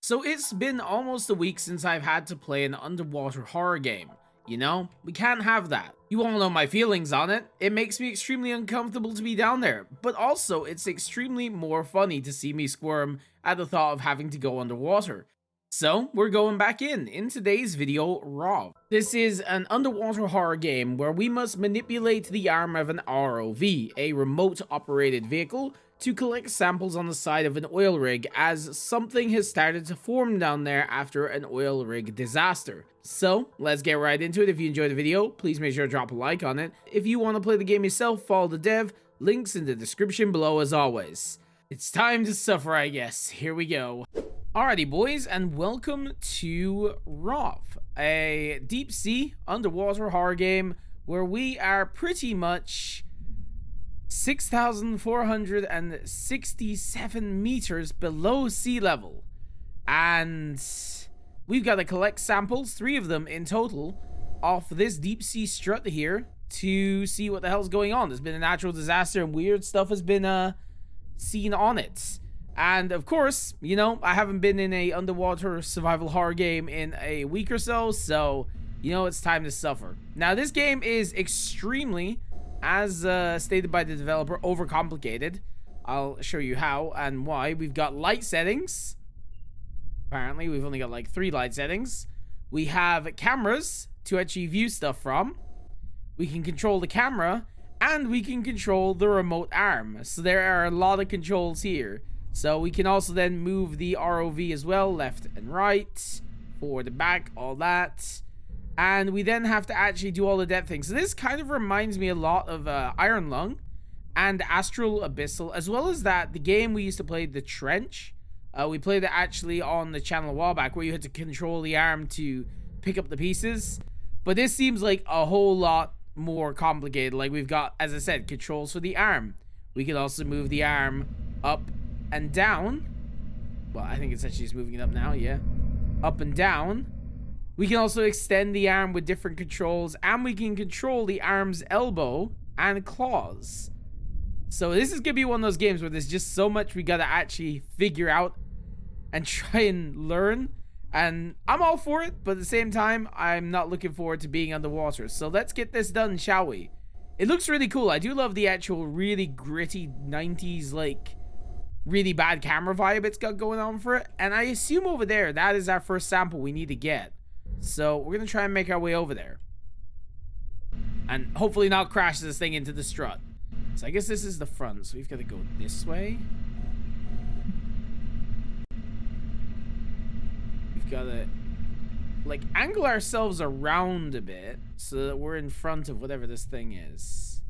So it's been almost a week since I've had to play an underwater horror game. You know, we can't have that. You all know my feelings on it. It makes me extremely uncomfortable to be down there, but also it's extremely more funny to see me squirm at the thought of having to go underwater. So we're going back in today's video, ROV. This is an underwater horror game where we must manipulate the arm of an ROV, a remote operated vehicle, to collect samples on the side of an oil rig as something has started to form down there after an oil rig disaster. So let's get right into it. If you enjoyed the video, please make sure to drop a like on it. If you want to play the game yourself, follow the dev, links in the description below as always. It's time to suffer, I guess. Here we go. Alrighty boys, and welcome to ROV, a deep sea underwater horror game where we are pretty much 6,467 meters below sea level, and we've got to collect samples, 3 of them in total, off this deep sea strut here to see what the hell's going on. There's been a natural disaster and weird stuff has been seen on it. And of course, you know, I haven't been in a underwater survival horror game in a week or so, so, you know, it's time to suffer. Now, this game is extremely, as stated by the developer, overcomplicated. I'll show you how and why. We've got light settings. Apparently, we've only got like 3 light settings. We have cameras to actually view stuff from. We can control the camera, and we can control the remote arm. So there are a lot of controls here. So we can also then move the ROV as well, left and right, forward and back, all that. And we then have to actually do all the depth things. So this kind of reminds me a lot of Iron Lung and Astral Abyssal, as well as that, the game we used to play, The Trench. We played it actually on the channel a while back, where you had to control the arm to pick up the pieces. But this seems like a whole lot more complicated. Like, we've got, as I said, controls for the arm. We can also move the arm up and down. Well, I think it's actually just moving it up now, yeah. Up and down. We can also extend the arm with different controls, and we can control the arm's elbow and claws. So this is gonna be one of those games where there's just so much we gotta actually figure out and try and learn. And I'm all for it, but at the same time, I'm not looking forward to being underwater. So let's get this done, shall we? It looks really cool. I do love the actual really gritty 90s, like, really bad camera vibe it's got going on for it. And I assume over there, that is our first sample we need to get. So we're gonna try and make our way over there. And hopefully not crash this thing into the strut. So I guess this is the front, so we've got to go this way. We've got to, like, angle ourselves around a bit so that we're in front of whatever this thing is.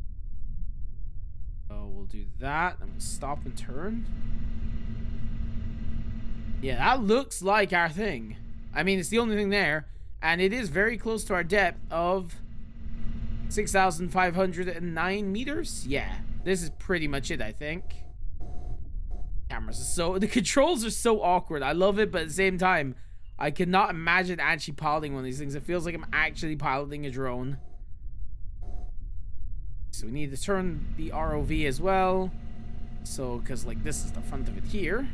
So we'll do that, and we'll stop and turn. Yeah, that looks like our thing. I mean, it's the only thing there, and it is very close to our depth of 6,509 meters. Yeah, this is pretty much it, I think. Cameras are so, the controls are so awkward. I love it, but at the same time, I cannot imagine actually piloting one of these things. It feels like I'm actually piloting a drone. So we need to turn the ROV as well. So, because like this is the front of it here.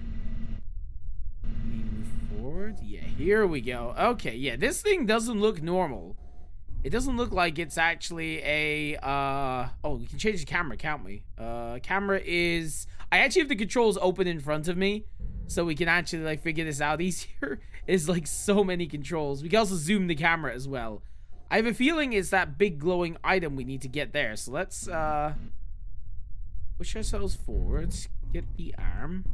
We need to move forward. Yeah, here we go. Okay, yeah, this thing doesn't look normal. It doesn't look like it's actually a, oh, we can change the camera, can't we? Camera is, I actually have the controls open in front of me, so we can actually, like, figure this out easier. It's, like, so many controls. We can also zoom the camera as well. I have a feeling it's that big glowing item we need to get there. So let's, push ourselves forward, get the arm.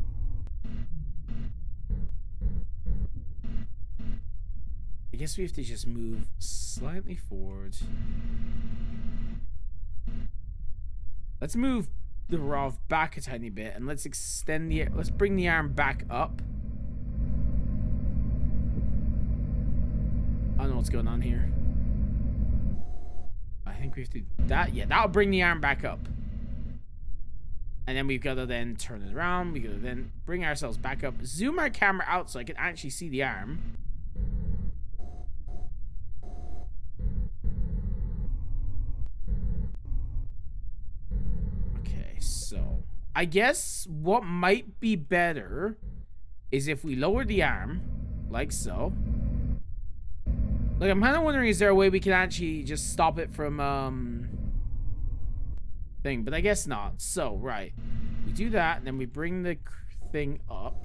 I guess we have to just move slightly forward. Let's move the ROV back a tiny bit, and let's extend the, let's bring the arm back up. I don't know what's going on here. I think we have to do that. Yeah, that'll bring the arm back up. And then we've got to then turn it around. We've got to then bring ourselves back up. Zoom our camera out so I can actually see the arm. So, I guess what might be better is if we lower the arm Like so. Like, I'm kind of wondering, is there a way we can actually just stop it from, thing? But I guess not. So, right. We do that, and then we bring the thing up.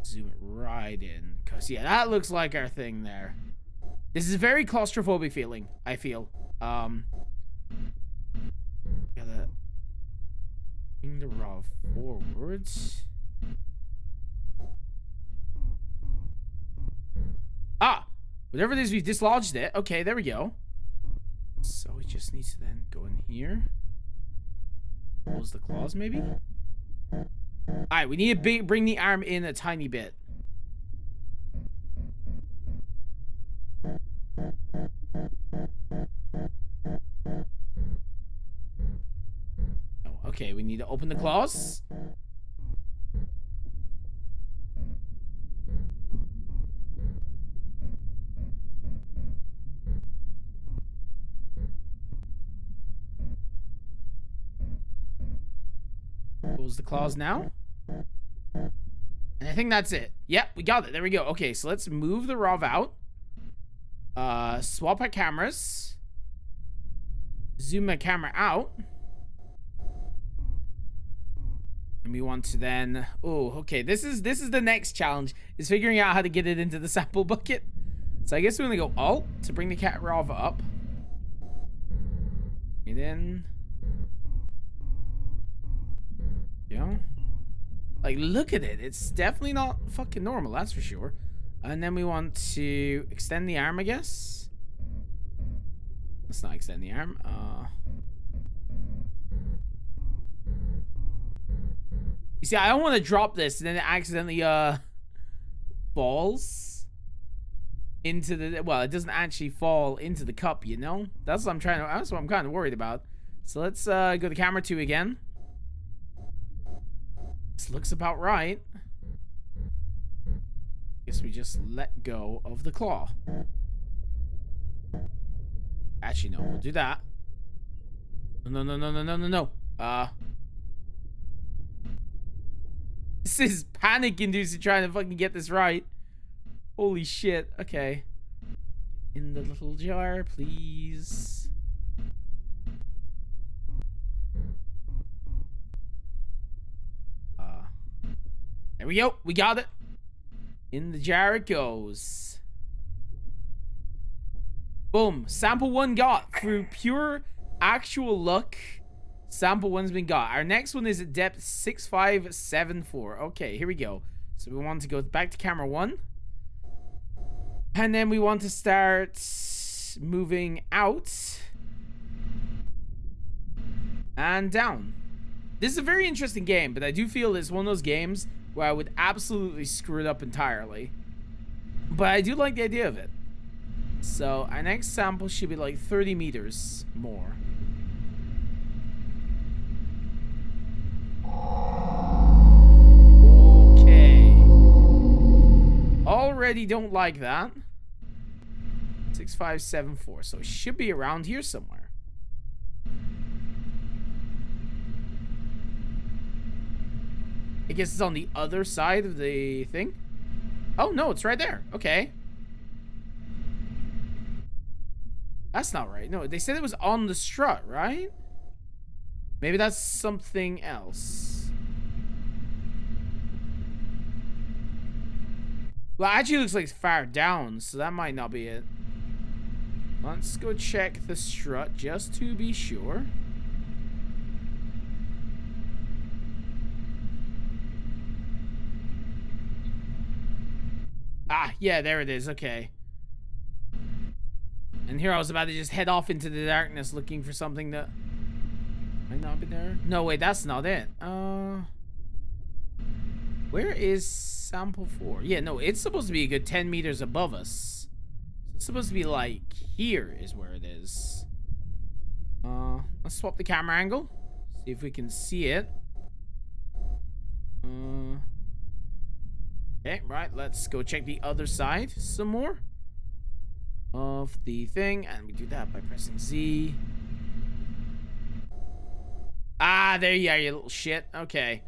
Zoom it right in. Because, yeah, that looks like our thing there. This is a very claustrophobic feeling, I feel. Gotta bring the ROV forwards. Ah! Whatever it is, we've dislodged it. Okay, there we go. So it just needs to then go in here. Close the claws, maybe? Alright, we need to bring the arm in a tiny bit. Oh, okay, we need to open the claws. Close the claws now. And I think that's it. Yep, we got it. There we go. Okay, so let's move the ROV out. Swap our cameras. Zoom the camera out. And we want to then... Oh, okay. This is the next challenge. Is figuring out how to get it into the sample bucket. So I guess we're going to go Alt to bring the cat ROV up. And then... Yeah. Like, look at it. It's definitely not fucking normal, that's for sure. And then we want to extend the arm, I guess. Let's not extend the arm. You see, I don't want to drop this and then it accidentally falls into the... Well, it doesn't actually fall into the cup, you know? That's what I'm trying to... That's what I'm kind of worried about. So let's go to camera 2 again. This looks about right. Guess we just let go of the claw. Actually, no, we'll do that. No. This is panic-inducing trying to fucking get this right. Holy shit. Okay. In the little jar, please. There we go. We got it. In the jar it goes. Boom. Sample 1 got. Through pure actual luck, sample 1's been got. Our next one is at depth 6574. Okay, here we go. So we want to go back to camera 1. And then we want to start moving out. And down. This is a very interesting game, but I do feel it's one of those games where I would absolutely screw it up entirely. But I do like the idea of it. So our next sample should be like 30 meters more. Okay. Already don't like that. 6574. So it should be around here somewhere. I guess it's on the other side of the thing. Oh, no, it's right there. Okay. That's not right. No, they said it was on the strut, right? Maybe that's something else. Well, it actually looks like it's far down, so that might not be it. Let's go check the strut just to be sure. Ah, yeah, there it is. Okay. And here I was about to just head off into the darkness looking for something that might not be there. No, wait, that's not it. Where is sample 4? Yeah, no, it's supposed to be a good 10 meters above us. So it's supposed to be like here is where it is. Let's swap the camera angle. See if we can see it. Okay, right, let's go check the other side some more of the thing, and we do that by pressing Z. There you are, you little shit. Okay.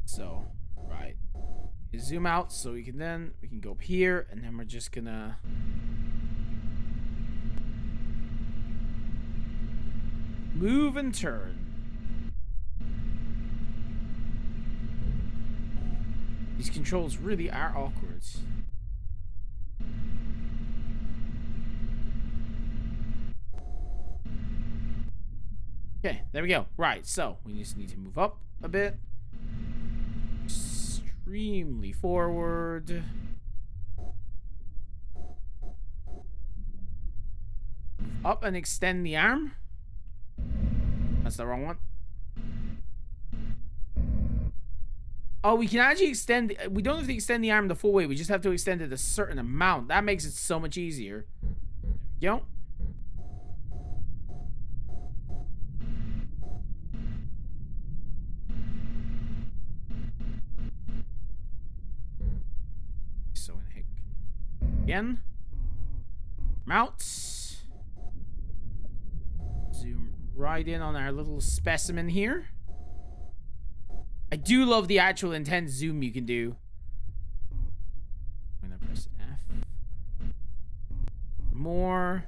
So, right. zoom out so we can go up here, and then we're just gonna move and turn. These controls really are awkward. Okay, there we go. Right, so we just need to move up a bit. Extremely forward. Move up and extend the arm. That's the wrong one. Oh, we can actually extend... We don't have to extend the arm the full way. We just have to extend it a certain amount. That makes it so much easier. There we go. So I'm gonna hit again. Mount. Zoom right in on our little specimen here. I do love the actual intense zoom you can do. I'm gonna press F. More.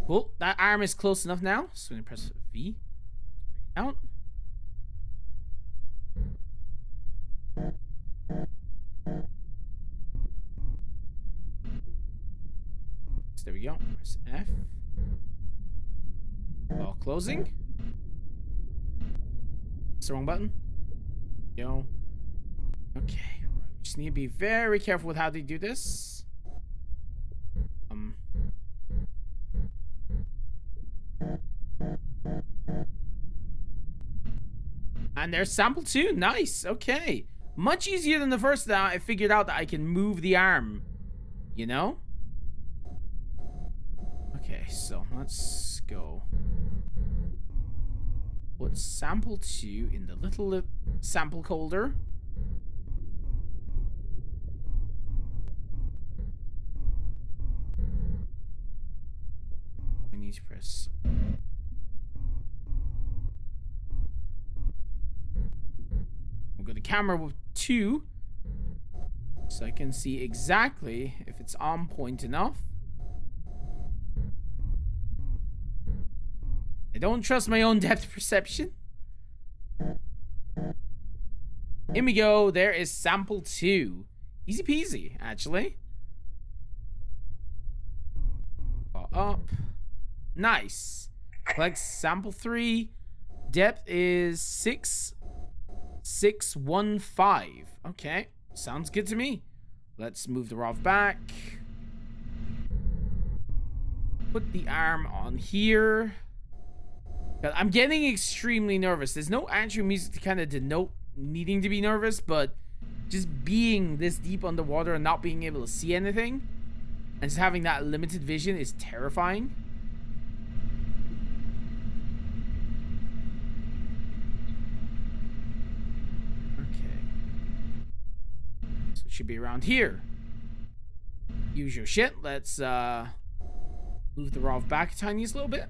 Cool. That arm is close enough now. So I'm gonna press V. Bring it out. There we go. Press F. All closing. That's the wrong button. Go. Okay. Right. We just need to be very careful with how they do this. And there's sample 2. Nice. Okay. Much easier than the first now. I figured out that I can move the arm. You know? Okay, so let's go. Put sample 2 in the little sample holder. I need to press. We'll go to camera with 2 so I can see exactly if it's on point enough. I don't trust my own depth perception. Here we go. There is sample 2. Easy peasy, actually. Up. Nice. Collect sample 3. Depth is 6.615. Okay. Sounds good to me. Let's move the ROV back. Put the arm on here. I'm getting extremely nervous. There's no actual music to kind of denote needing to be nervous, but just being this deep underwater and not being able to see anything and just having that limited vision is terrifying. Okay. So it should be around here. Use your shit. Let's move the ROV back a tiniest little bit.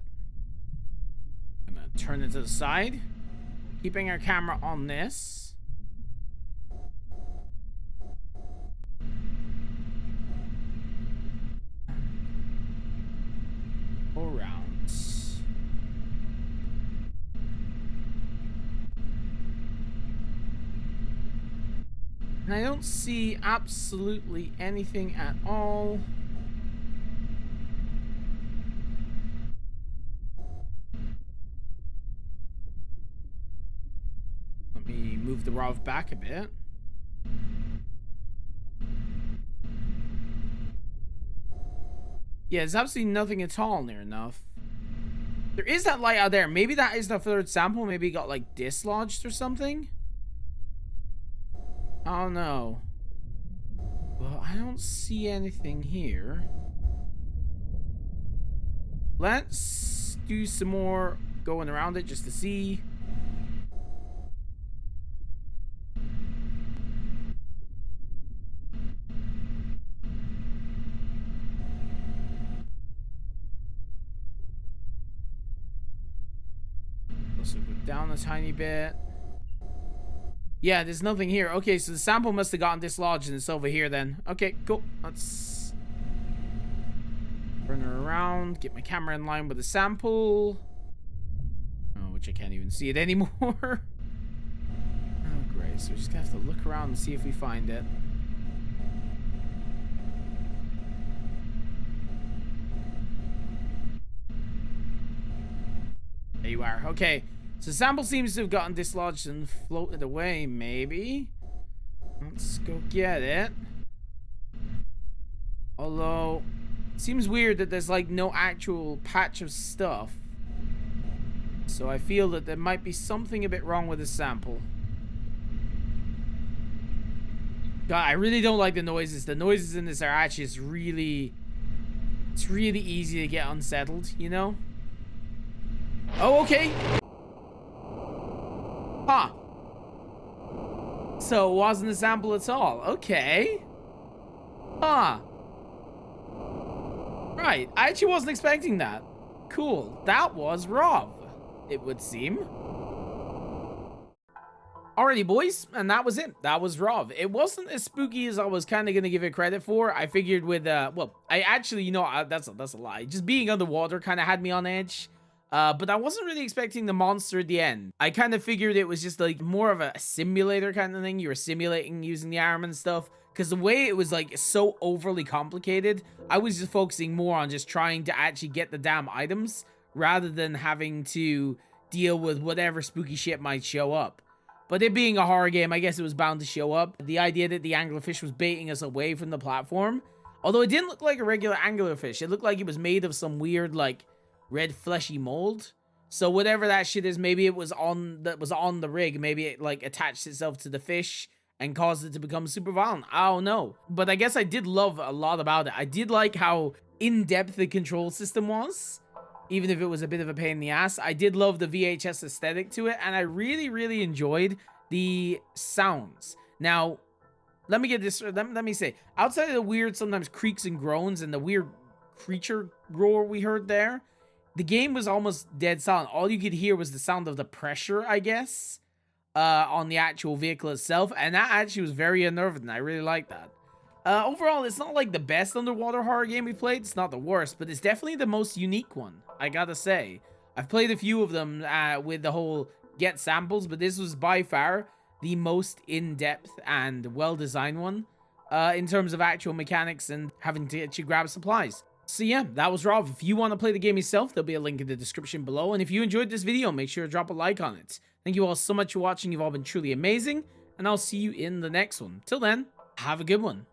I'm gonna turn it to the side, keeping our camera on this. Go around. And I don't see absolutely anything at all. Let me move the ROV back a bit. Yeah, there's absolutely nothing at all near enough. There is that light out there. Maybe that is the third sample. Maybe it got like dislodged or something. I don't know. Well, I don't see anything here. Let's do some more going around it just to see. So go down a tiny bit. Yeah, there's nothing here. Okay, so the sample must have gotten dislodged and it's over here then. Okay, cool. Let's turn her around, get my camera in line with the sample. Oh, which I can't even see it anymore. Oh, great. So we're just gonna have to look around and see if we find it. There you are. Okay. So the sample seems to have gotten dislodged and floated away, maybe. Let's go get it. Although, it seems weird that there's like no actual patch of stuff. So I feel that there might be something a bit wrong with the sample. God, I really don't like the noises. The noises in this are actually just really... It's really easy to get unsettled, you know? Oh, okay. Huh. So it wasn't a sample at all. Okay. Huh. Right. I actually wasn't expecting that. Cool. That was ROV, it would seem. Alrighty, boys. And that was it. That was ROV. It wasn't as spooky as I was kind of going to give it credit for. I figured with, well, I actually, you know, that's a lie. Just being underwater kind of had me on edge. But I wasn't really expecting the monster at the end. I kind of figured it was just like more of a simulator kind of thing. You were simulating using the arm and stuff. Because the way it was like so overly complicated, I was just focusing more on just trying to actually get the damn items rather than having to deal with whatever spooky shit might show up. But it being a horror game, I guess it was bound to show up. The idea that the anglerfish was baiting us away from the platform. Although it didn't look like a regular anglerfish. It looked like it was made of some weird like red fleshy mold. So whatever that shit is, maybe it was on the rig. Maybe it like attached itself to the fish and caused it to become super violent. I don't know. But I guess I did love a lot about it. I did like how in-depth the control system was. Even if it was a bit of a pain in the ass. I did love the VHS aesthetic to it. And I really, really enjoyed the sounds. Now, let me get this. Let me say, outside of the weird sometimes creaks and groans and the weird creature roar we heard there, the game was almost dead silent. All you could hear was the sound of the pressure, I guess, on the actual vehicle itself. And that actually was very unnerving. I really like that. Overall, it's not like the best underwater horror game we played. It's not the worst, but it's definitely the most unique one, I gotta say. I've played a few of them with the whole get samples, but this was by far the most in-depth and well-designed one in terms of actual mechanics and having to actually grab supplies. So yeah, that was ROV. If you want to play the game yourself, there'll be a link in the description below. And if you enjoyed this video, make sure to drop a like on it. Thank you all so much for watching. You've all been truly amazing. And I'll see you in the next one. Till then, have a good one.